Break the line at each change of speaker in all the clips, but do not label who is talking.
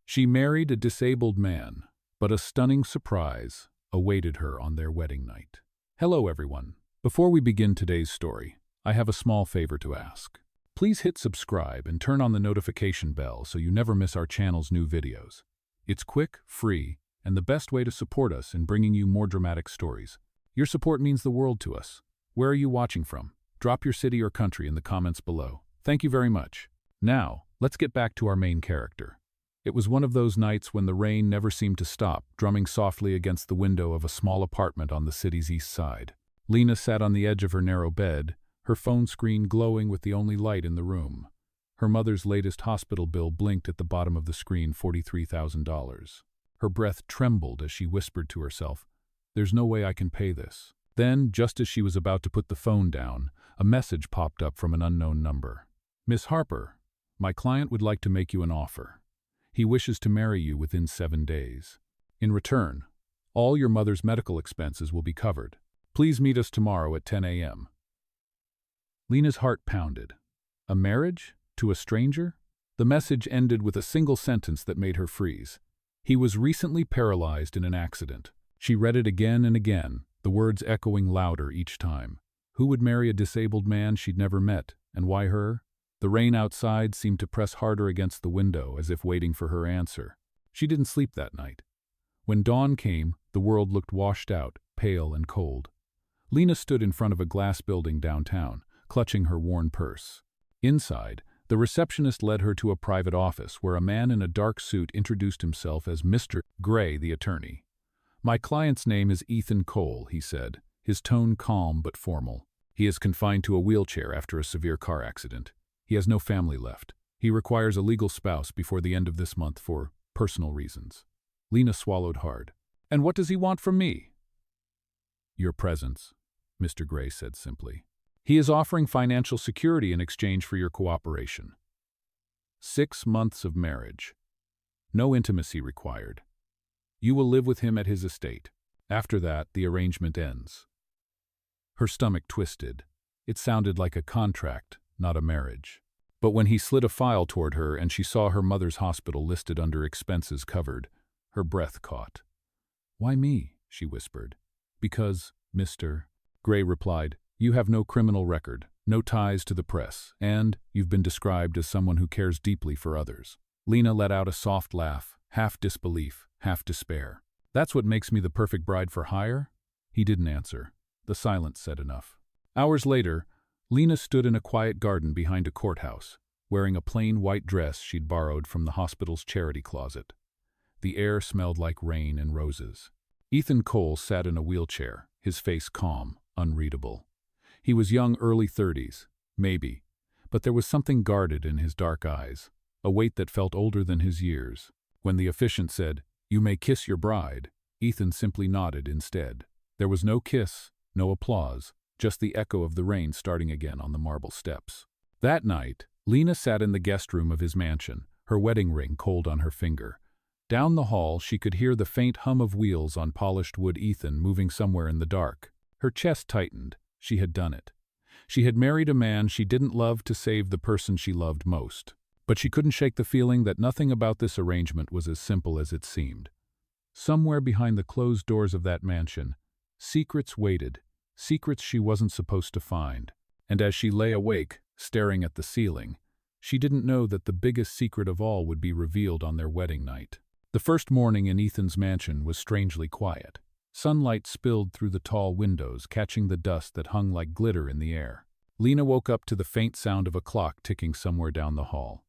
She married a disabled man, but a stunning surprise awaited her on their wedding night. Hello everyone. Before we begin today's story, I have a small favor to ask. Please hit subscribe and turn on the notification bell so you never miss our channel's new videos. It's quick, free, and the best way to support us in bringing you more dramatic stories. Your support means the world to us. Where are you watching from? Drop your city or country in the comments below. Thank you very much. Now, let's get back to our main character. It was one of those nights when the rain never seemed to stop, drumming softly against the window of a small apartment on the city's east side. Lena sat on the edge of her narrow bed, her phone screen glowing with the only light in the room. Her mother's latest hospital bill blinked at the bottom of the screen, $43,000. Her breath trembled as she whispered to herself, "There's no way I can pay this." Then, just as she was about to put the phone down, a message popped up from an unknown number. "Miss Harper, my client would like to make you an offer. He wishes to marry you within 7 days. In return, all your mother's medical expenses will be covered. Please meet us tomorrow at 10 a.m. Lena's heart pounded. A marriage? To a stranger? The message ended with a single sentence that made her freeze. He was recently paralyzed in an accident. She read it again and again, the words echoing louder each time. Who would marry a disabled man she'd never met, and why her? The rain outside seemed to press harder against the window, as if waiting for her answer. She didn't sleep that night. When dawn came, the world looked washed out, pale and cold. Lena stood in front of a glass building downtown, clutching her worn purse. Inside, the receptionist led her to a private office where a man in a dark suit introduced himself as Mr. Gray, the attorney. "My client's name is Ethan Cole," he said, his tone calm but formal. "He is confined to a wheelchair after a severe car accident. He has no family left. He requires a legal spouse before the end of this month for personal reasons." Lena swallowed hard. "And what does he want from me?" "Your presence," Mr. Gray said simply. "He is offering financial security in exchange for your cooperation. 6 months of marriage. No intimacy required. You will live with him at his estate. After that, the arrangement ends." Her stomach twisted. It sounded like a contract, not a marriage. But when he slid a file toward her and she saw her mother's hospital listed under expenses covered, her breath caught. "Why me?" she whispered. "Because, Mr. Gray replied, you have no criminal record, no ties to the press, and you've been described as someone who cares deeply for others." Lena let out a soft laugh, half disbelief, half despair. "That's what makes me the perfect bride for hire?" He didn't answer. The silence said enough. Hours later, Lena stood in a quiet garden behind a courthouse, wearing a plain white dress she'd borrowed from the hospital's charity closet. The air smelled like rain and roses. Ethan Cole sat in a wheelchair, his face calm, unreadable. He was young, early 30s, maybe, but there was something guarded in his dark eyes, a weight that felt older than his years. When the officiant said, "You may kiss your bride," Ethan simply nodded instead. There was no kiss, no applause, just the echo of the rain starting again on the marble steps. That night, Lena sat in the guest room of his mansion, her wedding ring cold on her finger. Down the hall, she could hear the faint hum of wheels on polished wood. Ethan moving somewhere in the dark. Her chest tightened. She had done it. She had married a man she didn't love to save the person she loved most. But she couldn't shake the feeling that nothing about this arrangement was as simple as it seemed. Somewhere behind the closed doors of that mansion, secrets waited. Secrets she wasn't supposed to find. And as she lay awake, staring at the ceiling, she didn't know that the biggest secret of all would be revealed on their wedding night. The first morning in Ethan's mansion was strangely quiet. Sunlight spilled through the tall windows, catching the dust that hung like glitter in the air. Lena woke up to the faint sound of a clock ticking somewhere down the hall.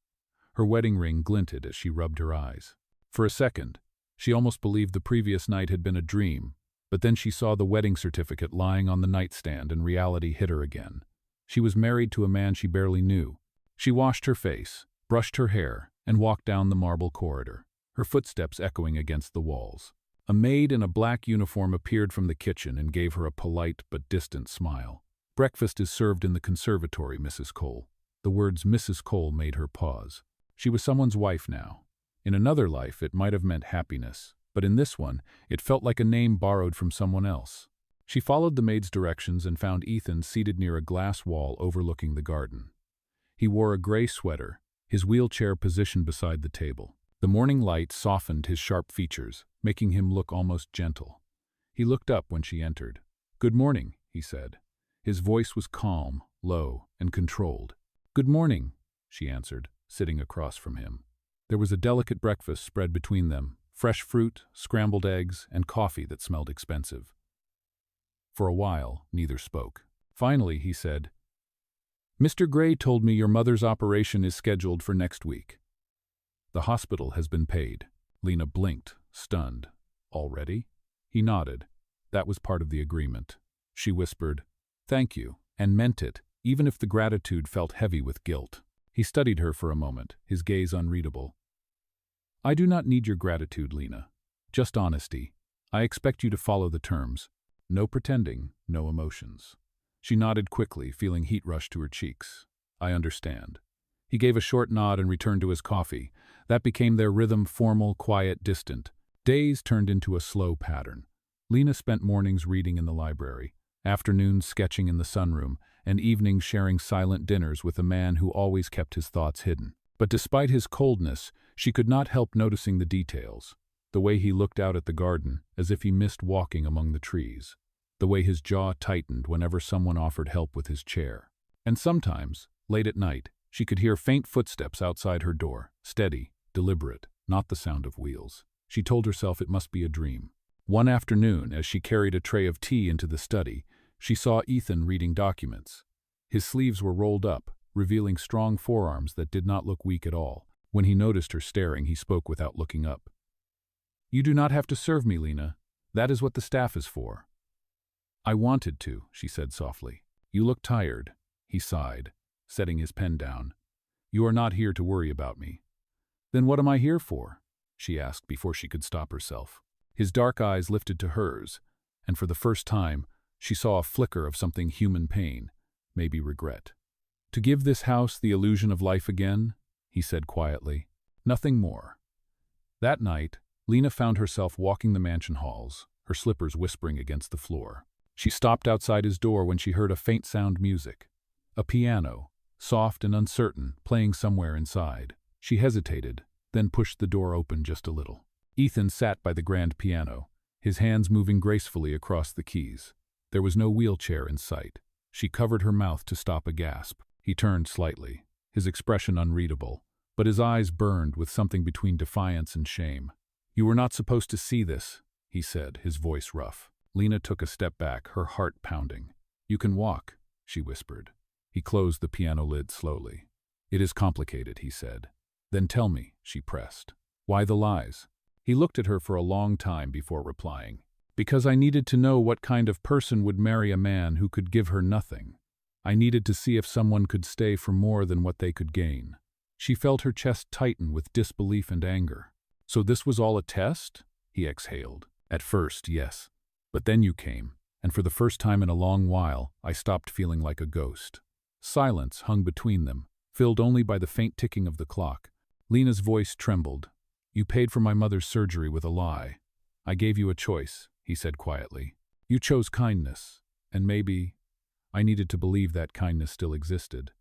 Her wedding ring glinted as she rubbed her eyes. For a second, she almost believed the previous night had been a dream. But then she saw the wedding certificate lying on the nightstand and reality hit her again. She was married to a man she barely knew. She washed her face, brushed her hair, and walked down the marble corridor, her footsteps echoing against the walls. A maid in a black uniform appeared from the kitchen and gave her a polite but distant smile. "Breakfast is served in the conservatory, Mrs. Cole." The words Mrs. Cole made her pause. She was someone's wife now. In another life, it might have meant happiness. But in this one, it felt like a name borrowed from someone else. She followed the maid's directions and found Ethan seated near a glass wall overlooking the garden. He wore a gray sweater, his wheelchair positioned beside the table. The morning light softened his sharp features, making him look almost gentle. He looked up when she entered. "Good morning," he said. His voice was calm, low, and controlled. "Good morning," she answered, sitting across from him. There was a delicate breakfast spread between them, fresh fruit, scrambled eggs, and coffee that smelled expensive. For a while, neither spoke. Finally, he said, "Mr. Gray told me your mother's operation is scheduled for next week." "The hospital has been paid." Lena blinked, stunned. "Already?" He nodded. "That was part of the agreement." She whispered, "Thank you," and meant it, even if the gratitude felt heavy with guilt. He studied her for a moment, his gaze unreadable. "I do not need your gratitude, Lena. Just honesty. I expect you to follow the terms. No pretending, no emotions." She nodded quickly, feeling heat rush to her cheeks. "I understand." He gave a short nod and returned to his coffee. That became their rhythm, formal, quiet, distant. Days turned into a slow pattern. Lena spent mornings reading in the library, afternoons sketching in the sunroom, and evenings sharing silent dinners with a man who always kept his thoughts hidden. But despite his coldness, she could not help noticing the details. The way he looked out at the garden, as if he missed walking among the trees. The way his jaw tightened whenever someone offered help with his chair. And sometimes, late at night, she could hear faint footsteps outside her door, steady, deliberate, not the sound of wheels. She told herself it must be a dream. One afternoon, as she carried a tray of tea into the study, she saw Ethan reading documents. His sleeves were rolled up, revealing strong forearms that did not look weak at all. When he noticed her staring, he spoke without looking up. "You do not have to serve me, Lena. That is what the staff is for." "I wanted to," she said softly. "You look tired." He sighed, setting his pen down. "You are not here to worry about me." "Then what am I here for?" she asked before she could stop herself. His dark eyes lifted to hers, and for the first time, she saw a flicker of something human pain, maybe regret. "To give this house the illusion of life again," he said quietly. "Nothing more." That night, Lena found herself walking the mansion halls, her slippers whispering against the floor. She stopped outside his door when she heard a faint sound music. A piano, soft and uncertain, playing somewhere inside. She hesitated, then pushed the door open just a little. Ethan sat by the grand piano, his hands moving gracefully across the keys. There was no wheelchair in sight. She covered her mouth to stop a gasp. He turned slightly, his expression unreadable, but his eyes burned with something between defiance and shame. "You were not supposed to see this," he said, his voice rough. Lena took a step back, her heart pounding. "You can walk," she whispered. He closed the piano lid slowly. "It is complicated," he said. "Then tell me," she pressed. "Why the lies?" He looked at her for a long time before replying. "Because I needed to know what kind of person would marry a man who could give her nothing. I needed to see if someone could stay for more than what they could gain." She felt her chest tighten with disbelief and anger. "So this was all a test?" he exhaled. "At first, yes. But then you came, and for the first time in a long while, I stopped feeling like a ghost." Silence hung between them, filled only by the faint ticking of the clock. Lena's voice trembled. "You paid for my mother's surgery with a lie. I gave you a choice," he said quietly. "You chose kindness, and maybe I needed to believe that kindness still existed."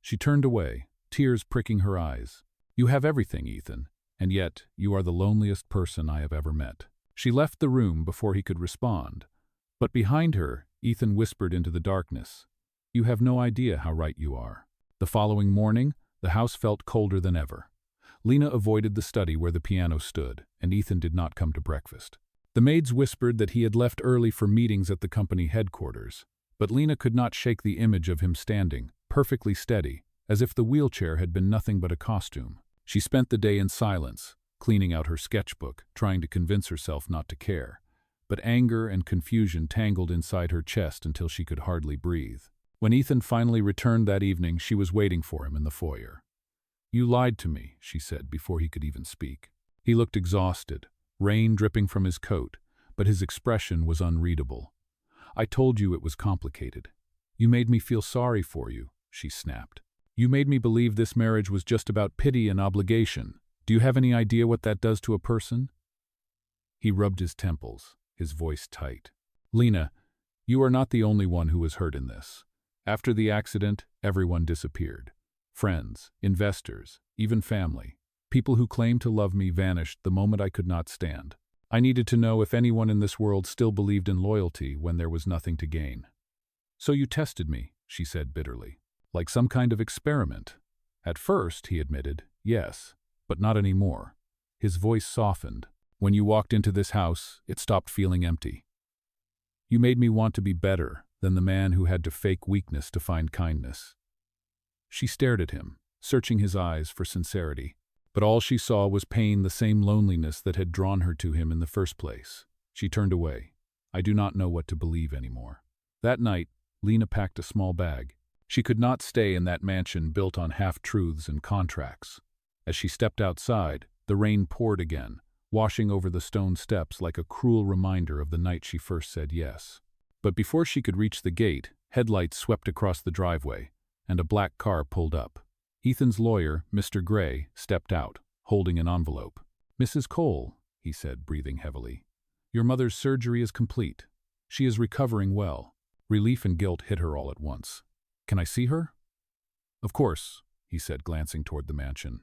She turned away, tears pricking her eyes. "You have everything, Ethan, and yet you are the loneliest person I have ever met." She left the room before he could respond. But behind her, Ethan whispered into the darkness, "You have no idea how right you are." The following morning, the house felt colder than ever. Lena avoided the study where the piano stood, and Ethan did not come to breakfast. The maids whispered that he had left early for meetings at the company headquarters, but Lena could not shake the image of him standing, perfectly steady, as if the wheelchair had been nothing but a costume. She spent the day in silence, cleaning out her sketchbook, trying to convince herself not to care. But anger and confusion tangled inside her chest until she could hardly breathe. When Ethan finally returned that evening, she was waiting for him in the foyer. "You lied to me," she said before he could even speak. He looked exhausted, rain dripping from his coat, but his expression was unreadable. "I told you it was complicated. You made me feel sorry for you," she snapped. "You made me believe this marriage was just about pity and obligation. Do you have any idea what that does to a person?" He rubbed his temples, his voice tight. "Lena, you are not the only one who was hurt in this. After the accident, everyone disappeared. Friends, investors, even family. People who claimed to love me vanished the moment I could not stand. I needed to know if anyone in this world still believed in loyalty when there was nothing to gain. So you tested me, she said bitterly. Like some kind of experiment. At first, he admitted, yes, but not anymore. His voice softened. When you walked into this house, it stopped feeling empty. You made me want to be better than the man who had to fake weakness to find kindness. She stared at him, searching his eyes for sincerity. But all she saw was pain, the same loneliness that had drawn her to him in the first place. She turned away. I do not know what to believe anymore. That night, Lena packed a small bag. She could not stay in that mansion built on half-truths and contracts. As she stepped outside, the rain poured again, washing over the stone steps like a cruel reminder of the night she first said yes. But before she could reach the gate, headlights swept across the driveway, and a black car pulled up. Ethan's lawyer, Mr. Gray, stepped out, holding an envelope. "Mrs. Cole," he said, breathing heavily, "your mother's surgery is complete. She is recovering well." Relief and guilt hit her all at once. "Can I see her?" "Of course," he said, glancing toward the mansion.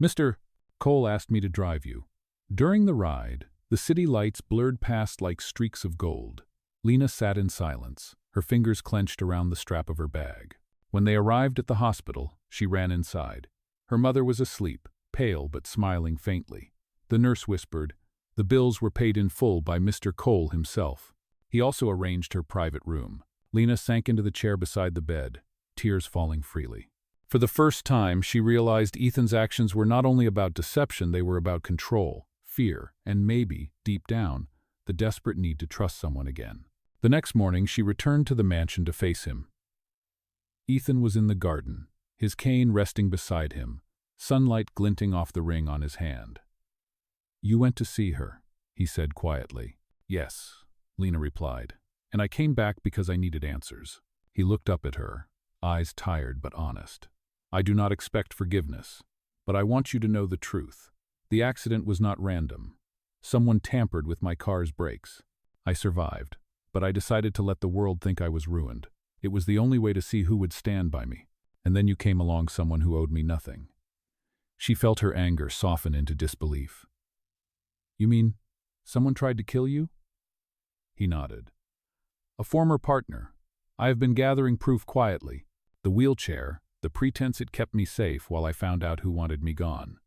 "Mr. Cole asked me to drive you." During the ride, the city lights blurred past like streaks of gold. Lena sat in silence, her fingers clenched around the strap of her bag. When they arrived at the hospital, she ran inside. Her mother was asleep, pale but smiling faintly. The nurse whispered, the bills were paid in full by Mr. Cole himself. He also arranged her private room. Lena sank into the chair beside the bed, tears falling freely. For the first time, she realized Ethan's actions were not only about deception, they were about control, fear, and maybe, deep down, the desperate need to trust someone again. The next morning, she returned to the mansion to face him. Ethan was in the garden, his cane resting beside him, sunlight glinting off the ring on his hand. "You went to see her," he said quietly. "Yes," Lena replied, "and I came back because I needed answers." He looked up at her, eyes tired but honest. "I do not expect forgiveness, but I want you to know the truth. The accident was not random. Someone tampered with my car's brakes. I survived, but I decided to let the world think I was ruined. It was the only way to see who would stand by me. And then you came along, someone who owed me nothing." She felt her anger soften into disbelief. "You mean, someone tried to kill you?" He nodded. "A former partner. I have been gathering proof quietly. The wheelchair, the pretense it kept me safe while I found out who wanted me gone."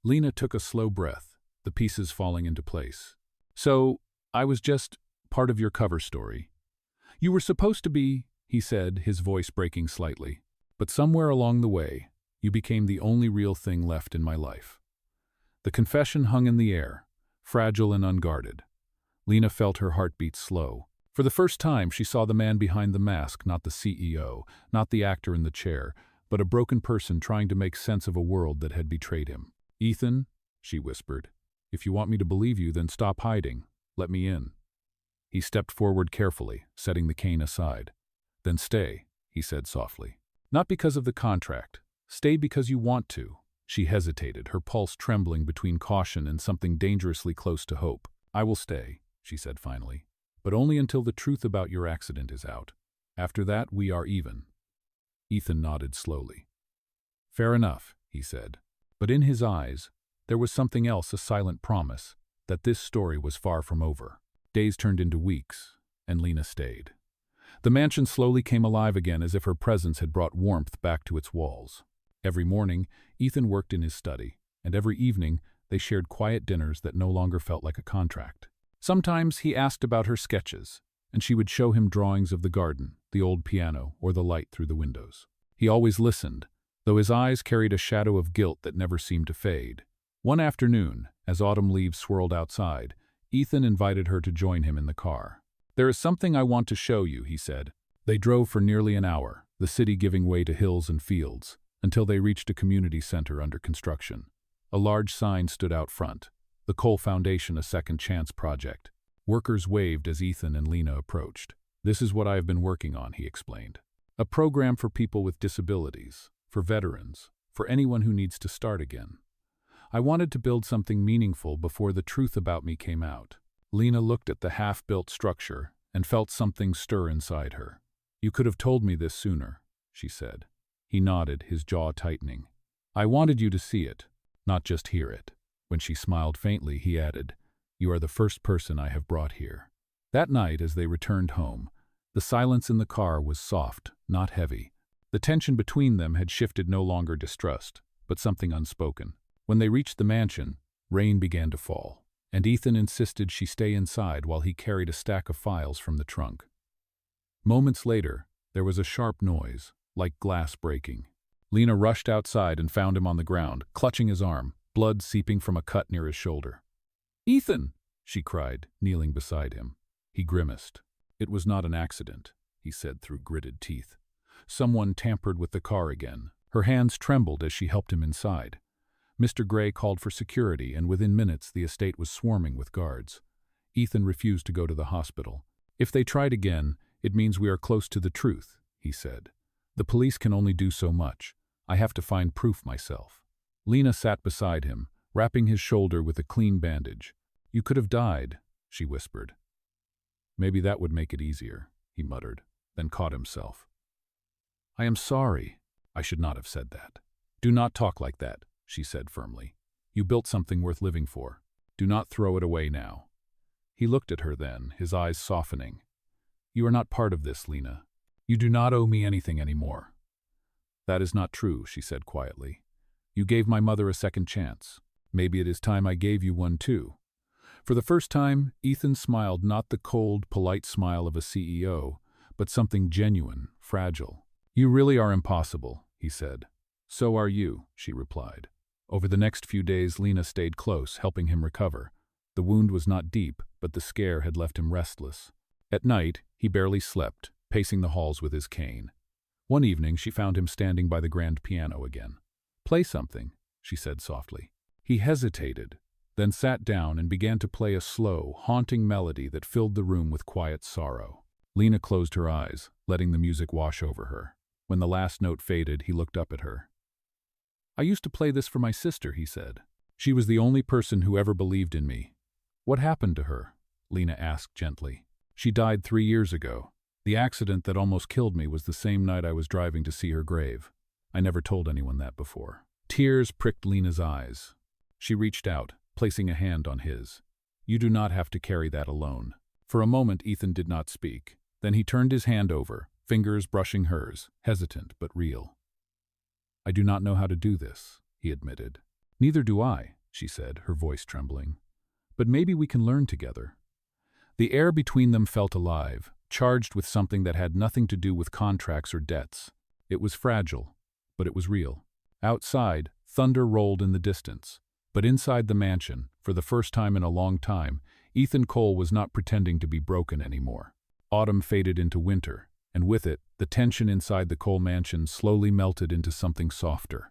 Lena took a slow breath, the pieces falling into place. "So, I was just part of your cover story. You were supposed to be," he said, his voice breaking slightly, "but somewhere along the way, you became the only real thing left in my life." The confession hung in the air, fragile and unguarded. Lena felt her heartbeat slow. For the first time, she saw the man behind the mask, not the CEO, not the actor in the chair, but a broken person trying to make sense of a world that had betrayed him. "Ethan," she whispered, "if you want me to believe you, then stop hiding. Let me in." He stepped forward carefully, setting the cane aside. "Then stay," he said softly. "Not because of the contract. Stay because you want to." She hesitated, her pulse trembling between caution and something dangerously close to hope. "I will stay," she said finally, "but only until the truth about your accident is out. After that, we are even." Ethan nodded slowly. "Fair enough," he said. But in his eyes, there was something else, a silent promise, that this story was far from over. Days turned into weeks, and Lena stayed. The mansion slowly came alive again, as if her presence had brought warmth back to its walls. Every morning, Ethan worked in his study, and every evening, they shared quiet dinners that no longer felt like a contract. Sometimes he asked about her sketches, and she would show him drawings of the garden, the old piano, or the light through the windows. He always listened, though his eyes carried a shadow of guilt that never seemed to fade. One afternoon, as autumn leaves swirled outside, Ethan invited her to join him in the car. "There is something I want to show you," he said. They drove for nearly an hour, the city giving way to hills and fields, until they reached a community center under construction. A large sign stood out front, the Cole Foundation, a second chance project. Workers waved as Ethan and Lena approached. "This is what I have been working on," he explained. "A program for people with disabilities, for veterans, for anyone who needs to start again. I wanted to build something meaningful before the truth about me came out." Lena looked at the half-built structure and felt something stir inside her. "You could have told me this sooner," she said. He nodded, his jaw tightening. I wanted you to see it, not just hear it. When she smiled faintly, he added, You are the first person I have brought here. That night, as they returned home, the silence in the car was soft, not heavy. The tension between them had shifted, no longer distrust, but something unspoken. When they reached the mansion, rain began to fall, and Ethan insisted she stay inside while he carried a stack of files from the trunk. Moments later, there was a sharp noise, like glass breaking. Lena rushed outside and found him on the ground, clutching his arm, blood seeping from a cut near his shoulder. "Ethan!" she cried, kneeling beside him. He grimaced. "It was not an accident," he said through gritted teeth. "Someone tampered with the car again." Her hands trembled as she helped him inside. Mr. Gray called for security, and within minutes the estate was swarming with guards. Ethan refused to go to the hospital. "If they tried again, it means we are close to the truth," he said. "The police can only do so much. I have to find proof myself." Lena sat beside him, wrapping his shoulder with a clean bandage. "You could have died," she whispered. "Maybe that would make it easier," he muttered, then caught himself. "I am sorry. I should not have said that." "Do not talk like that," she said firmly. "You built something worth living for. Do not throw it away now." He looked at her then, his eyes softening. "You are not part of this, Lena. You do not owe me anything anymore." "That is not true," she said quietly. "You gave my mother a second chance. Maybe it is time I gave you one too." For the first time, Ethan smiled, not the cold, polite smile of a CEO, but something genuine, fragile. "You really are impossible," he said. "So are you," she replied. Over the next few days, Lena stayed close, helping him recover. The wound was not deep, but the scare had left him restless. At night, he barely slept, pacing the halls with his cane. One evening, she found him standing by the grand piano again. "Play something," she said softly. He hesitated, then sat down and began to play a slow, haunting melody that filled the room with quiet sorrow. Lena closed her eyes, letting the music wash over her. When the last note faded, he looked up at her. "I used to play this for my sister," he said. "She was the only person who ever believed in me." "What happened to her?" Lena asked gently. "She died 3 years ago. The accident that almost killed me was the same night I was driving to see her grave. I never told anyone that before." Tears pricked Lena's eyes. She reached out, placing a hand on his. "You do not have to carry that alone." For a moment, Ethan did not speak. Then he turned his hand over, fingers brushing hers, hesitant but real. "I do not know how to do this," he admitted. "Neither do I," she said, her voice trembling. "But maybe we can learn together." The air between them felt alive, charged with something that had nothing to do with contracts or debts. It was fragile, but it was real. Outside, thunder rolled in the distance. But inside the mansion, for the first time in a long time, Ethan Cole was not pretending to be broken anymore. Autumn faded into winter, and with it, the tension inside the Cole mansion slowly melted into something softer.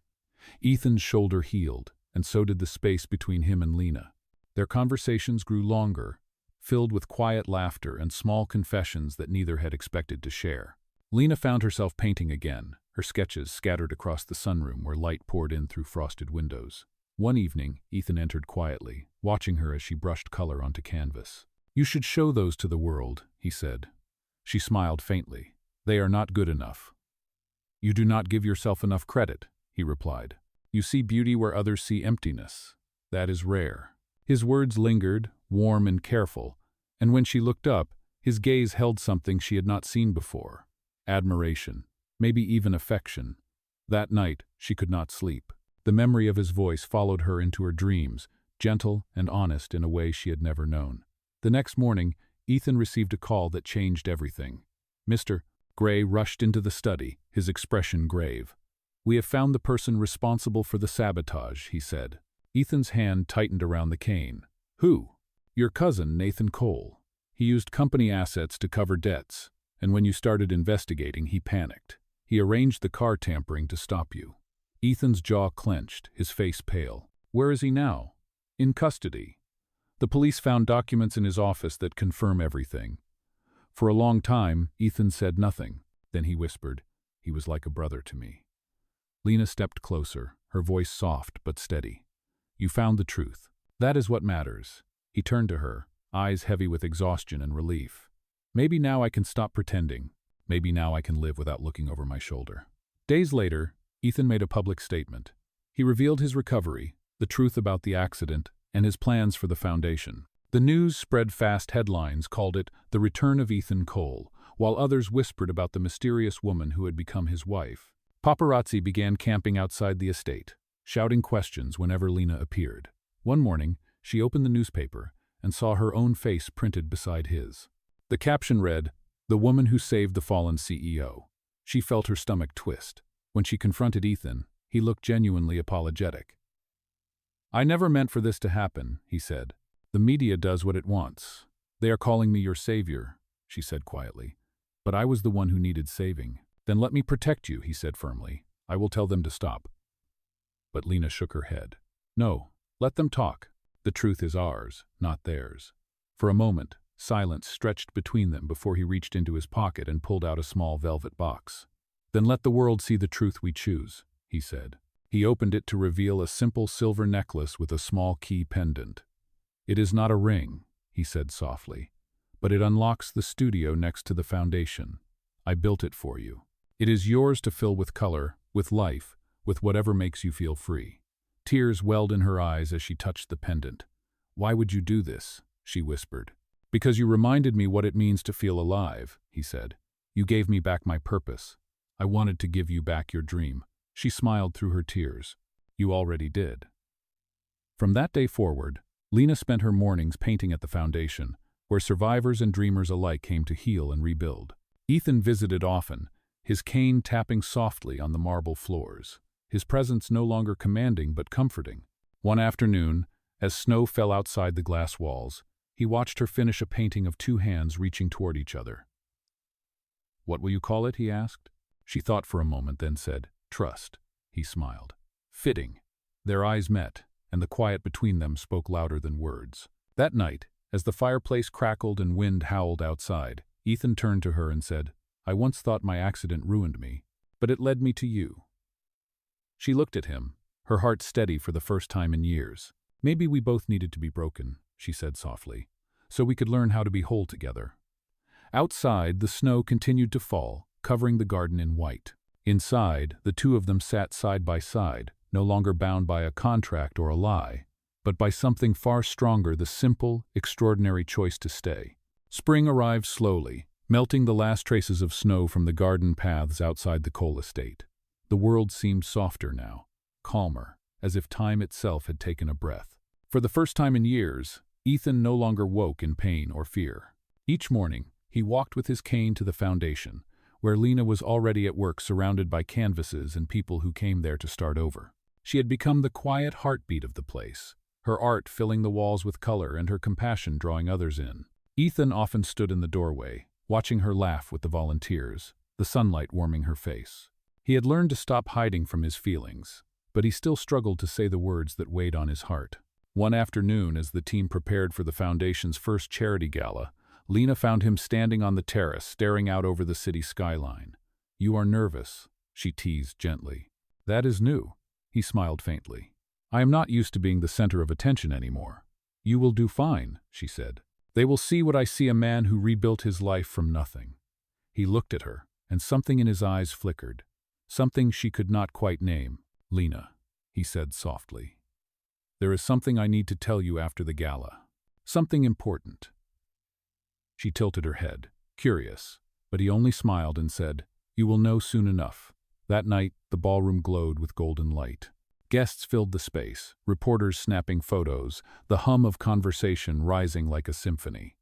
Ethan's shoulder healed, and so did the space between him and Lena. Their conversations grew longer, filled with quiet laughter and small confessions that neither had expected to share. Lena found herself painting again, her sketches scattered across the sunroom where light poured in through frosted windows. One evening, Ethan entered quietly, watching her as she brushed color onto canvas. "You should show those to the world," he said. She smiled faintly. "They are not good enough." "You do not give yourself enough credit," he replied. "You see beauty where others see emptiness. That is rare." His words lingered, warm and careful, and when she looked up, his gaze held something she had not seen before. Admiration, maybe even affection. That night, she could not sleep. The memory of his voice followed her into her dreams, gentle and honest in a way she had never known. The next morning, Ethan received a call that changed everything. Mr. Gray rushed into the study, his expression grave. "We have found the person responsible for the sabotage," he said. Ethan's hand tightened around the cane. "Who?" "Your cousin, Nathan Cole. He used company assets to cover debts, and when you started investigating, he panicked. He arranged the car tampering to stop you." Ethan's jaw clenched, his face pale. "Where is he now?" "In custody. The police found documents in his office that confirm everything." For a long time, Ethan said nothing. Then he whispered, "He was like a brother to me." Lena stepped closer, her voice soft but steady. "You found the truth. That is what matters." He turned to her, eyes heavy with exhaustion and relief. "Maybe now I can stop pretending. Maybe now I can live without looking over my shoulder." Days later, Ethan made a public statement. He revealed his recovery, the truth about the accident, and his plans for the foundation. The news spread fast. Headlines called it the return of Ethan Cole, while others whispered about the mysterious woman who had become his wife. Paparazzi began camping outside the estate, shouting questions whenever Lena appeared. One morning, she opened the newspaper and saw her own face printed beside his. The caption read, "The woman who saved the fallen CEO." She felt her stomach twist. When she confronted Ethan, he looked genuinely apologetic. "I never meant for this to happen," he said. "The media does what it wants. They are calling me your savior," she said quietly. "But I was the one who needed saving." "Then let me protect you," he said firmly. "I will tell them to stop." But Lena shook her head. "No, let them talk. The truth is ours, not theirs." For a moment, silence stretched between them before he reached into his pocket and pulled out a small velvet box. "Then let the world see the truth we choose," he said. He opened it to reveal a simple silver necklace with a small key pendant. "It is not a ring," he said softly, "but it unlocks the studio next to the foundation. I built it for you. It is yours to fill with color, with life, with whatever makes you feel free." Tears welled in her eyes as she touched the pendant. "Why would you do this?" she whispered. "Because you reminded me what it means to feel alive," he said. "You gave me back my purpose. I wanted to give you back your dream." She smiled through her tears. "You already did." From that day forward, Lena spent her mornings painting at the foundation, where survivors and dreamers alike came to heal and rebuild. Ethan visited often, his cane tapping softly on the marble floors, his presence no longer commanding but comforting. One afternoon, as snow fell outside the glass walls, he watched her finish a painting of two hands reaching toward each other. "What will you call it?" he asked. She thought for a moment, then said, "Trust." He smiled. "Fitting." Their eyes met, and the quiet between them spoke louder than words. That night, as the fireplace crackled and wind howled outside, Ethan turned to her and said, "I once thought my accident ruined me, but it led me to you." She looked at him, her heart steady for the first time in years. "Maybe we both needed to be broken," she said softly, "so we could learn how to be whole together." Outside, the snow continued to fall, covering the garden in white. Inside, the two of them sat side by side, no longer bound by a contract or a lie, but by something far stronger, the simple, extraordinary choice to stay. Spring arrived slowly, melting the last traces of snow from the garden paths outside the Cole estate. The world seemed softer now, calmer, as if time itself had taken a breath. For the first time in years, Ethan no longer woke in pain or fear. Each morning, he walked with his cane to the foundation, where Lena was already at work surrounded by canvases and people who came there to start over. She had become the quiet heartbeat of the place, her art filling the walls with color and her compassion drawing others in. Ethan often stood in the doorway, watching her laugh with the volunteers, the sunlight warming her face. He had learned to stop hiding from his feelings, but he still struggled to say the words that weighed on his heart. One afternoon, as the team prepared for the foundation's first charity gala, Lena found him standing on the terrace, staring out over the city skyline. "You are nervous," she teased gently. "That is new." He smiled faintly. "I am not used to being the center of attention anymore." "You will do fine," she said. "They will see what I see, a man who rebuilt his life from nothing." He looked at her, and something in his eyes flickered. Something she could not quite name. "Lena," he said softly, "there is something I need to tell you after the gala. Something important." She tilted her head, curious, but he only smiled and said, "You will know soon enough." That night, the ballroom glowed with golden light. Guests filled the space, reporters snapping photos, the hum of conversation rising like a symphony.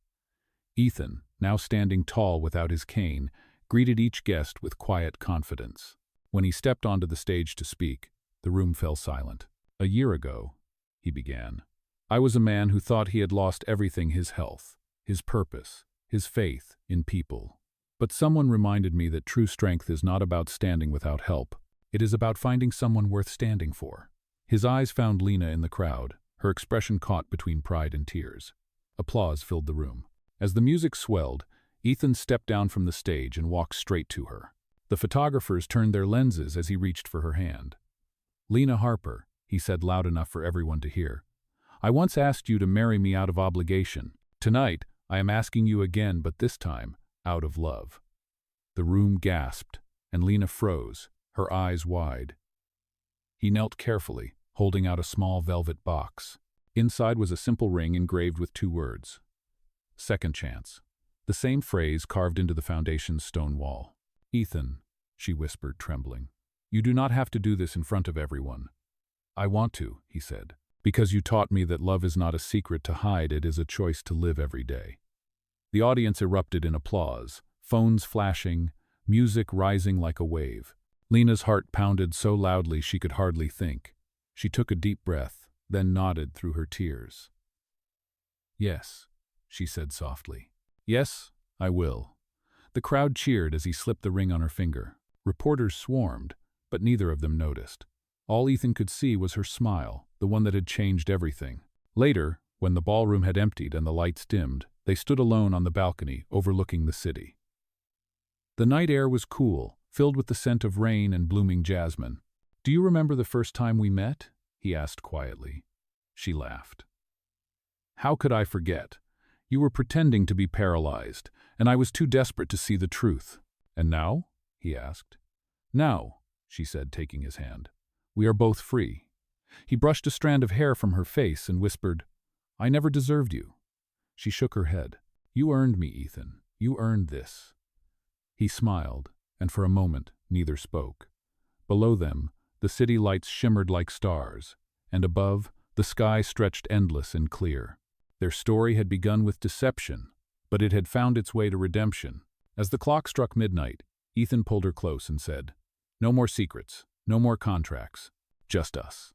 Ethan, now standing tall without his cane, greeted each guest with quiet confidence. When he stepped onto the stage to speak, the room fell silent. "A year ago," he began, "I was a man who thought he had lost everything: his health, his purpose, his faith in people. But someone reminded me that true strength is not about standing without help. It is about finding someone worth standing for." His eyes found Lena in the crowd, her expression caught between pride and tears. Applause filled the room. As the music swelled, Ethan stepped down from the stage and walked straight to her. The photographers turned their lenses as he reached for her hand. "Lena Harper," he said loud enough for everyone to hear, "I once asked you to marry me out of obligation. Tonight, I am asking you again, but this time, out of love." The room gasped, and Lena froze, her eyes wide. He knelt carefully, holding out a small velvet box. Inside was a simple ring engraved with 2 words. Second chance. The same phrase carved into the foundation's stone wall. "Ethan," she whispered, trembling, "you do not have to do this in front of everyone." "I want to," he said, "because you taught me that love is not a secret to hide, it is a choice to live every day." The audience erupted in applause, phones flashing, music rising like a wave. Lena's heart pounded so loudly she could hardly think. She took a deep breath, then nodded through her tears. "Yes," she said softly. "Yes, I will." The crowd cheered as he slipped the ring on her finger. Reporters swarmed, but neither of them noticed. All Ethan could see was her smile, the one that had changed everything. Later, when the ballroom had emptied and the lights dimmed, they stood alone on the balcony overlooking the city. The night air was cool, filled with the scent of rain and blooming jasmine. "Do you remember the first time we met?" he asked quietly. She laughed. "How could I forget? You were pretending to be paralyzed, and I was too desperate to see the truth." "And now?" he asked. "Now," she said, taking his hand, "we are both free." He brushed a strand of hair from her face and whispered, "I never deserved you." She shook her head. "You earned me, Ethan. You earned this." He smiled, and for a moment neither spoke. Below them, the city lights shimmered like stars, and above, the sky stretched endless and clear. Their story had begun with deception, but it had found its way to redemption. As the clock struck midnight, Ethan pulled her close and said, "No more secrets, no more contracts, just us."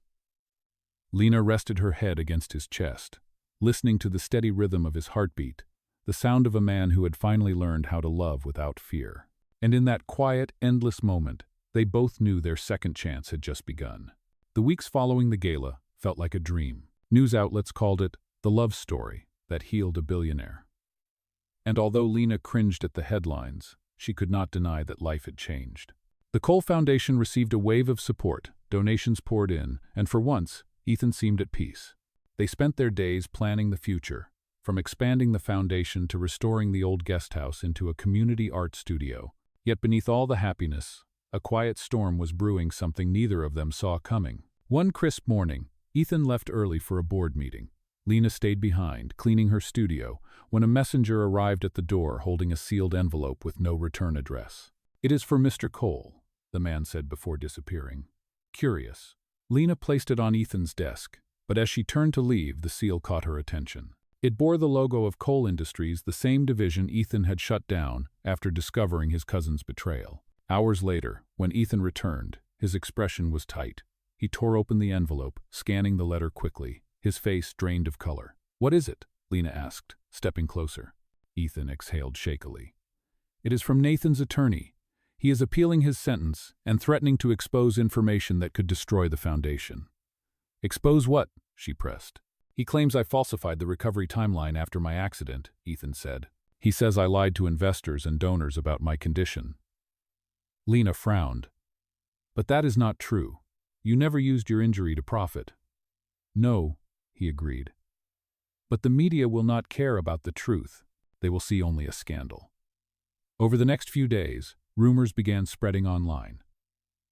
Lena rested her head against his chest, listening to the steady rhythm of his heartbeat, the sound of a man who had finally learned how to love without fear. And in that quiet, endless moment, they both knew their second chance had just begun. The weeks following the gala felt like a dream. News outlets called it the love story that healed a billionaire. And although Lena cringed at the headlines, she could not deny that life had changed. The Cole Foundation received a wave of support, donations poured in, and for once, Ethan seemed at peace. They spent their days planning the future, from expanding the foundation to restoring the old guest house into a community art studio. Yet beneath all the happiness, a quiet storm was brewing, something neither of them saw coming. One crisp morning, Ethan left early for a board meeting. Lena stayed behind, cleaning her studio, when a messenger arrived at the door holding a sealed envelope with no return address. "It is for Mr. Cole," the man said before disappearing. Curious, Lena placed it on Ethan's desk, but as she turned to leave, the seal caught her attention. It bore the logo of Cole Industries, the same division Ethan had shut down after discovering his cousin's betrayal. Hours later, when Ethan returned, his expression was tight. He tore open the envelope, scanning the letter quickly, his face drained of color. "What is it?" Lena asked, stepping closer. Ethan exhaled shakily. "It is from Nathan's attorney. He is appealing his sentence and threatening to expose information that could destroy the foundation." "Expose what?" she pressed. "He claims I falsified the recovery timeline after my accident," Ethan said. "He says I lied to investors and donors about my condition." Lena frowned. "But that is not true. You never used your injury to profit." "No," he agreed. "But the media will not care about the truth. They will see only a scandal." Over the next few days, rumors began spreading online.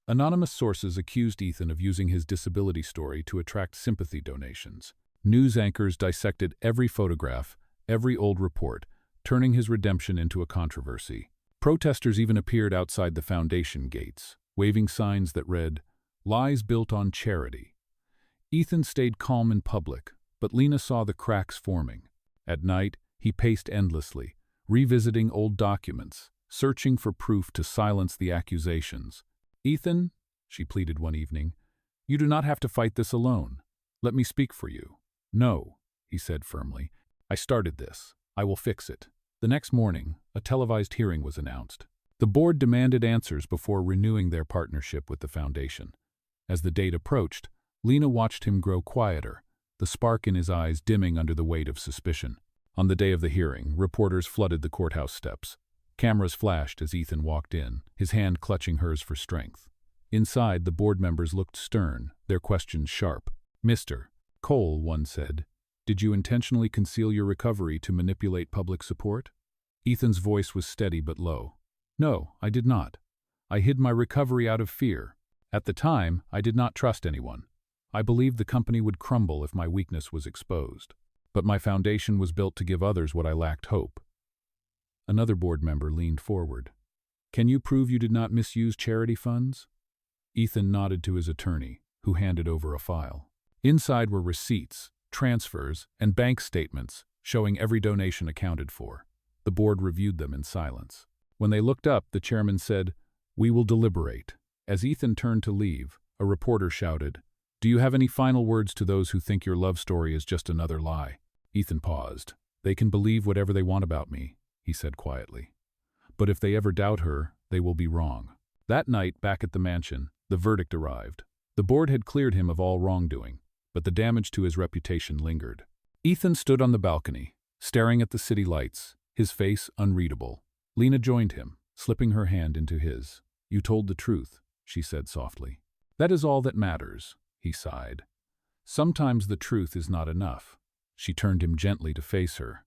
Anonymous sources accused Ethan of using his disability story to attract sympathy donations. News anchors dissected every photograph, every old report, turning his redemption into a controversy. Protesters even appeared outside the foundation gates, waving signs that read, "Lies built on charity." Ethan stayed calm in public, but Lena saw the cracks forming. At night, he paced endlessly, revisiting old documents, searching for proof to silence the accusations. "Ethan," she pleaded one evening, "you do not have to fight this alone. Let me speak for you." "No," he said firmly. "I started this. I will fix it." The next morning, a televised hearing was announced. The board demanded answers before renewing their partnership with the foundation. As the date approached, Lena watched him grow quieter, the spark in his eyes dimming under the weight of suspicion. On the day of the hearing, reporters flooded the courthouse steps. Cameras flashed as Ethan walked in, his hand clutching hers for strength. Inside, the board members looked stern, their questions sharp. "Mr. Cole," one said, "did you intentionally conceal your recovery to manipulate public support?" Ethan's voice was steady but low. "No, I did not. I hid my recovery out of fear. At the time, I did not trust anyone. I believed the company would crumble if my weakness was exposed. But my foundation was built to give others what I lacked: hope. Another board member leaned forward. Can you prove you did not misuse charity funds? Ethan nodded to his attorney, who handed over a file. Inside were receipts, transfers, and bank statements showing every donation accounted for. The board reviewed them in silence. When they looked up, the chairman said, "We will deliberate." As Ethan turned to leave, a reporter shouted, "Do you have any final words to those who think your love story is just another lie?" Ethan paused. "They can believe whatever they want about me," he said quietly. "But if they ever doubt her, they will be wrong." That night, back at the mansion, the verdict arrived. The board had cleared him of all wrongdoing, but the damage to his reputation lingered. Ethan stood on the balcony, staring at the city lights, his face unreadable. Lena joined him, slipping her hand into his. "You told the truth," she said softly. "That is all that matters," he sighed. "Sometimes the truth is not enough." She turned him gently to face her.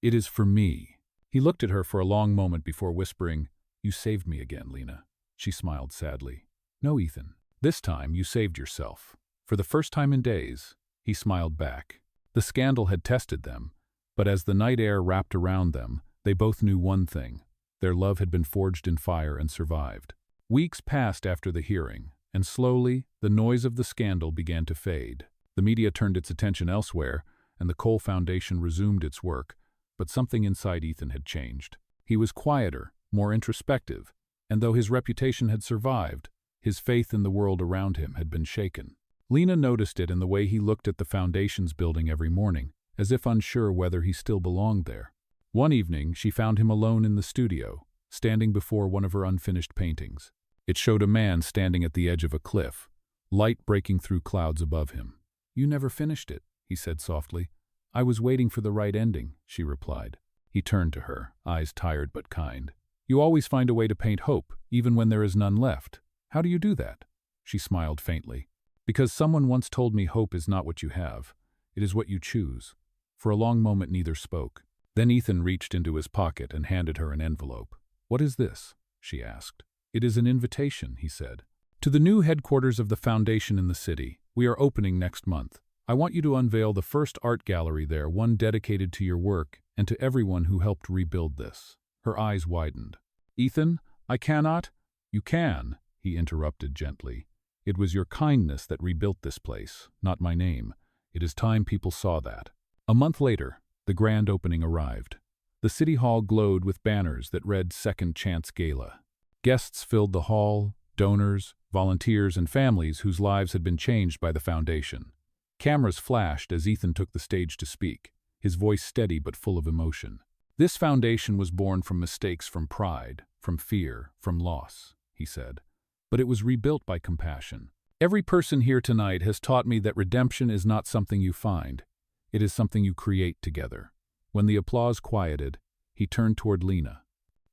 "It is for me." He looked at her for a long moment before whispering, "You saved me again, Lena." She smiled sadly. "No, Ethan. This time you saved yourself." For the first time in days, he smiled back. The scandal had tested them, but as the night air wrapped around them, they both knew one thing: their love had been forged in fire and survived. Weeks passed after the hearing, and slowly, the noise of the scandal began to fade. The media turned its attention elsewhere, and the Cole Foundation resumed its work, but something inside Ethan had changed. He was quieter, more introspective, and though his reputation had survived, his faith in the world around him had been shaken. Lena noticed it in the way he looked at the foundation's building every morning, as if unsure whether he still belonged there. One evening, she found him alone in the studio, standing before one of her unfinished paintings. It showed a man standing at the edge of a cliff, light breaking through clouds above him. "You never finished it," he said softly. "I was waiting for the right ending," she replied. He turned to her, eyes tired but kind. "You always find a way to paint hope, even when there is none left. How do you do that?" She smiled faintly. "Because someone once told me hope is not what you have. It is what you choose." For a long moment neither spoke. Then Ethan reached into his pocket and handed her an envelope. "What is this?" she asked. "It is an invitation," he said. "To the new headquarters of the foundation in the city. We are opening next month. I want you to unveil the first art gallery there, one dedicated to your work and to everyone who helped rebuild this." Her eyes widened. "Ethan, I cannot." "You can," he interrupted gently. "It was your kindness that rebuilt this place, not my name. It is time people saw that." A month later, the grand opening arrived. The city hall glowed with banners that read "Second Chance Gala." Guests filled the hall, donors, volunteers, and families whose lives had been changed by the foundation. Cameras flashed as Ethan took the stage to speak, his voice steady but full of emotion. "This foundation was born from mistakes, from pride, from fear, from loss," he said. "But it was rebuilt by compassion. Every person here tonight has taught me that redemption is not something you find. It is something you create together." When the applause quieted, he turned toward Lena.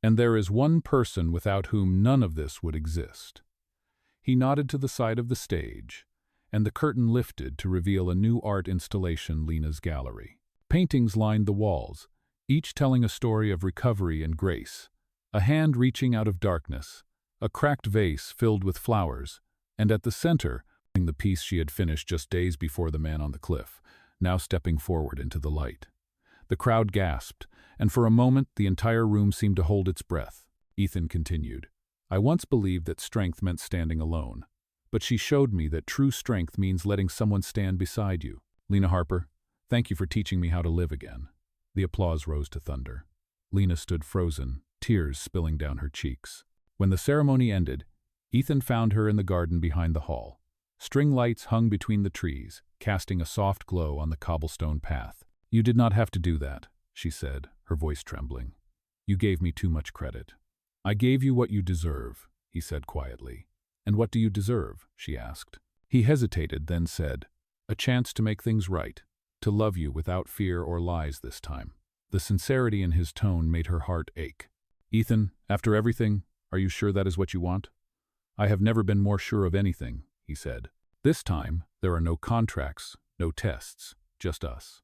"And there is one person without whom none of this would exist." He nodded to the side of the stage, and the curtain lifted to reveal a new art installation, Lena's gallery. Paintings lined the walls, each telling a story of recovery and grace. A hand reaching out of darkness, a cracked vase filled with flowers, and at the center, the piece she had finished just days before the man on the cliff, now stepping forward into the light. The crowd gasped, and for a moment the entire room seemed to hold its breath. Ethan continued, "I once believed that strength meant standing alone, but she showed me that true strength means letting someone stand beside you. Lena Harper, thank you for teaching me how to live again." The applause rose to thunder. Lena stood frozen, tears spilling down her cheeks. When the ceremony ended, Ethan found her in the garden behind the hall. String lights hung between the trees, casting a soft glow on the cobblestone path. "You did not have to do that," she said, her voice trembling. "You gave me too much credit." "I gave you what you deserve," he said quietly. "And what do you deserve?" she asked. He hesitated, then said, "A chance to make things right, to love you without fear or lies this time." The sincerity in his tone made her heart ache. "Ethan, after everything, are you sure that is what you want?" "I have never been more sure of anything," he said. "This time, there are no contracts, no tests, just us."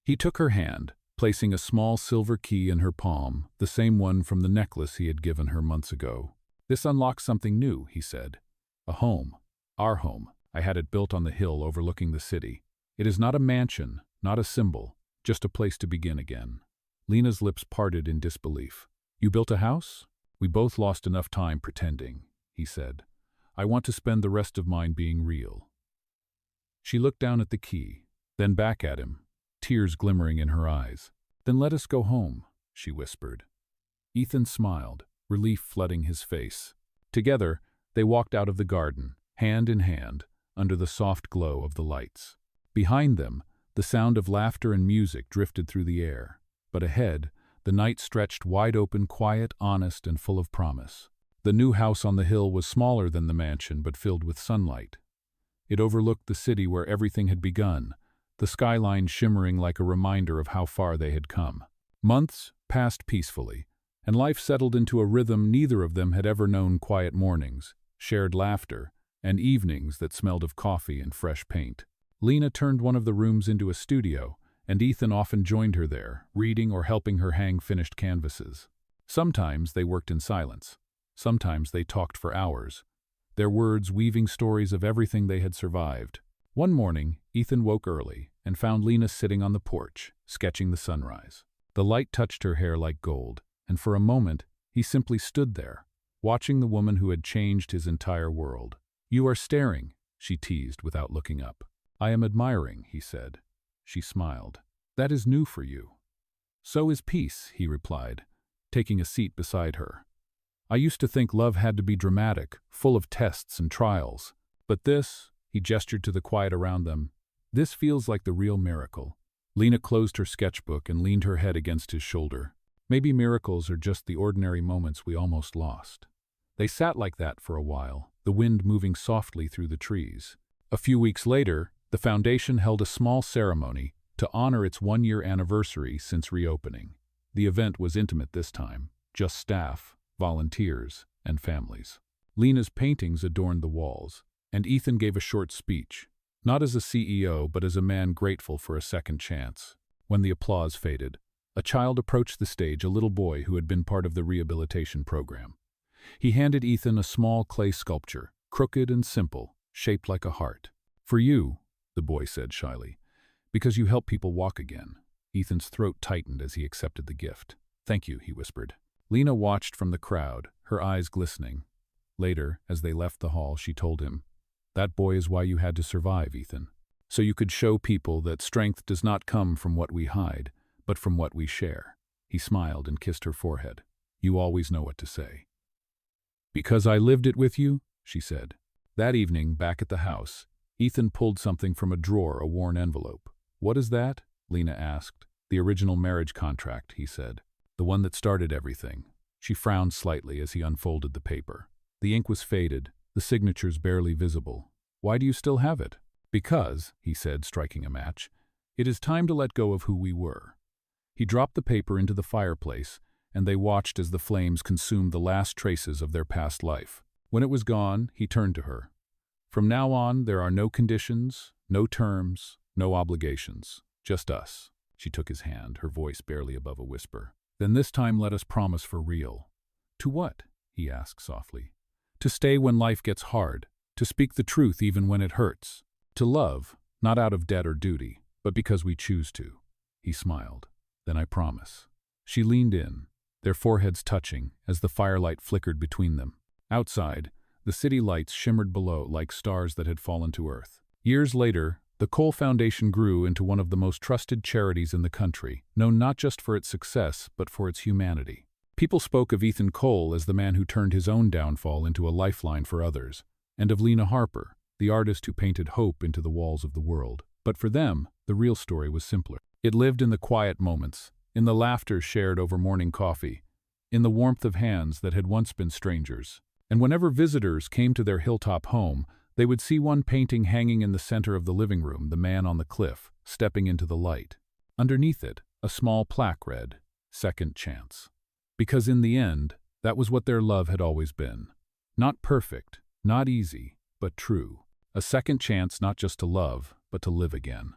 He took her hand, placing a small silver key in her palm, the same one from the necklace he had given her months ago. This unlocks something new, he said. A home. Our home. I had it built on the hill overlooking the city. It is not a mansion, not a symbol, just a place to begin again. Lena's lips parted in disbelief. You built a house? We both lost enough time pretending, he said. I want to spend the rest of mine being real. She looked down at the key, then back at him, tears glimmering in her eyes. Then let us go home, she whispered. Ethan smiled, relief flooding his face. Together, they walked out of the garden, hand in hand, under the soft glow of the lights. Behind them, the sound of laughter and music drifted through the air. But ahead, the night stretched wide open, quiet, honest, and full of promise. The new house on the hill was smaller than the mansion, but filled with sunlight. It overlooked the city where everything had begun, the skyline shimmering like a reminder of how far they had come. Months passed peacefully, and life settled into a rhythm neither of them had ever known: quiet mornings, shared laughter, and evenings that smelled of coffee and fresh paint. Lena turned one of the rooms into a studio, and Ethan often joined her there, reading or helping her hang finished canvases. Sometimes they worked in silence. Sometimes they talked for hours, their words weaving stories of everything they had survived. One morning, Ethan woke early and found Lena sitting on the porch, sketching the sunrise. The light touched her hair like gold, and for a moment, he simply stood there, watching the woman who had changed his entire world. You are staring, she teased without looking up. I am admiring, he said. She smiled. That is new for you. So is peace, he replied, taking a seat beside her. I used to think love had to be dramatic, full of tests and trials. But this, he gestured to the quiet around them, this feels like the real miracle. Lena closed her sketchbook and leaned her head against his shoulder. Maybe miracles are just the ordinary moments we almost lost. They sat like that for a while, the wind moving softly through the trees. A few weeks later, the foundation held a small ceremony to honor its one-year anniversary since reopening. The event was intimate this time, just staff, volunteers, and families. Lena's paintings adorned the walls, and Ethan gave a short speech, not as a CEO but as a man grateful for a second chance. When the applause faded, a child approached the stage, a little boy who had been part of the rehabilitation program. He handed Ethan a small clay sculpture, crooked and simple, shaped like a heart. For you, the boy said shyly, because you help people walk again. Ethan's throat tightened as he accepted the gift. Thank you, he whispered. Lena watched from the crowd, her eyes glistening. Later, as they left the hall, she told him, that boy is why you had to survive, Ethan. So you could show people that strength does not come from what we hide, but from what we share. He smiled and kissed her forehead. You always know what to say. Because I lived it with you, she said. That evening, back at the house, Ethan pulled something from a drawer, a worn envelope. What is that? Lena asked. The original marriage contract, he said. The one that started everything. She frowned slightly as he unfolded the paper. The ink was faded, the signatures barely visible. Why do you still have it? Because, he said, striking a match, it is time to let go of who we were. He dropped the paper into the fireplace, and they watched as the flames consumed the last traces of their past life. When it was gone, he turned to her. From now on, there are no conditions, no terms, no obligations, just us. She took his hand, her voice barely above a whisper. Then this time let us promise for real. To what? He asked softly. To stay when life gets hard, to speak the truth even when it hurts. To love, not out of debt or duty, but because we choose to. He smiled. Then I promise. She leaned in, their foreheads touching as the firelight flickered between them. Outside, the city lights shimmered below like stars that had fallen to earth. Years later, the Cole Foundation grew into one of the most trusted charities in the country, known not just for its success, but for its humanity. People spoke of Ethan Cole as the man who turned his own downfall into a lifeline for others, and of Lena Harper, the artist who painted hope into the walls of the world. But for them, the real story was simpler. It lived in the quiet moments, in the laughter shared over morning coffee, in the warmth of hands that had once been strangers. And whenever visitors came to their hilltop home, they would see one painting hanging in the center of the living room, the man on the cliff, stepping into the light. Underneath it, a small plaque read, Second Chance. Because in the end, that was what their love had always been. Not perfect, not easy, but true. A second chance not just to love, but to live again.